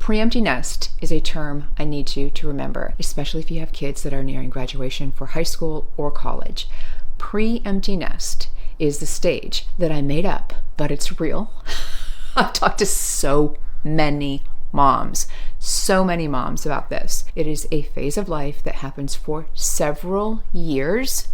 Pre-empty nest is a term I need you to remember, especially if you have kids that are nearing graduation for high school or college. Pre-empty nest is the stage that I made up, but it's real. I've talked to so many moms about this. It is a phase of life that happens for several years.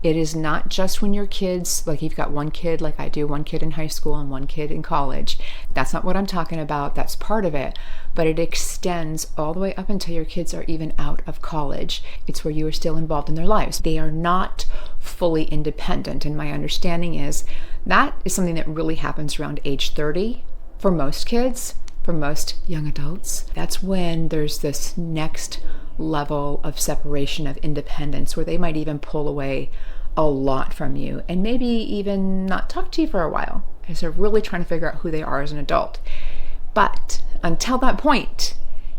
It is not just when your kids, like you've got one kid like I do, one kid in high school and one kid in college. That's not what I'm talking about. That's part of it. But it extends all the way up until your kids are even out of college. It's where you are still involved in their lives. They are not fully independent. And my understanding is that is something that really happens around age 30 for most kids, for most young adults. That's when there's this next level of separation of independence where they might even pull away a lot from you and maybe even not talk to you for a while as they're really trying to figure out who they are as an adult. But until that point,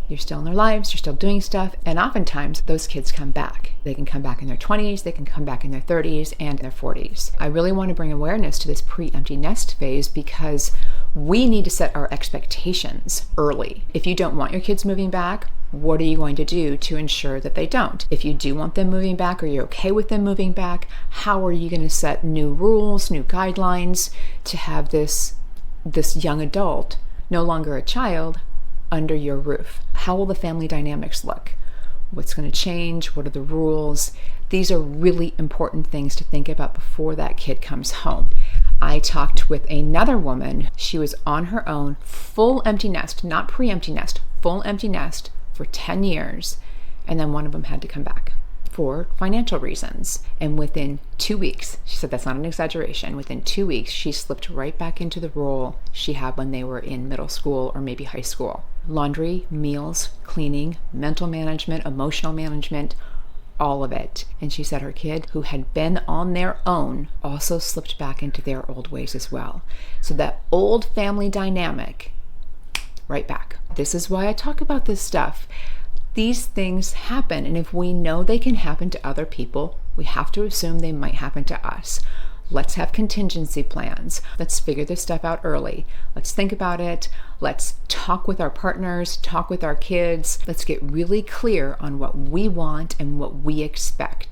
you're still in their lives, you're still doing stuff, and oftentimes those kids come back. They can come back in their 20s, they can come back in their 30s and their 40s. I really want to bring awareness to this pre-empty nest phase because we need to set our expectations early. If you don't want your kids moving back, what are you going to do to ensure that they don't? If you do want them moving back or you're okay with them moving back, how are you going to set new rules, new guidelines to have this young adult, no longer a child, under your roof? How will the family dynamics look? What's going to change? What are the rules? These are really important things to think about before that kid comes home. I talked with another woman. She was on her own, full empty nest, not pre-empty nest, full empty nest for 10 years. And then one of them had to come back for financial reasons. And within 2 weeks, she said that's not an exaggeration, within 2 weeks, she slipped right back into the role she had when they were in middle school or maybe high school. Laundry, meals, cleaning, mental management, emotional management, all of it. And she said her kid, who had been on their own, also slipped back into their old ways as well. So that old family dynamic, right back. This is why I talk about this stuff. These things happen, and if we know they can happen to other people, we have to assume they might happen to us. Let's have contingency plans. Let's figure this stuff out early. Let's think about it. Let's talk with our partners, talk with our kids. Let's get really clear on what we want and what we expect.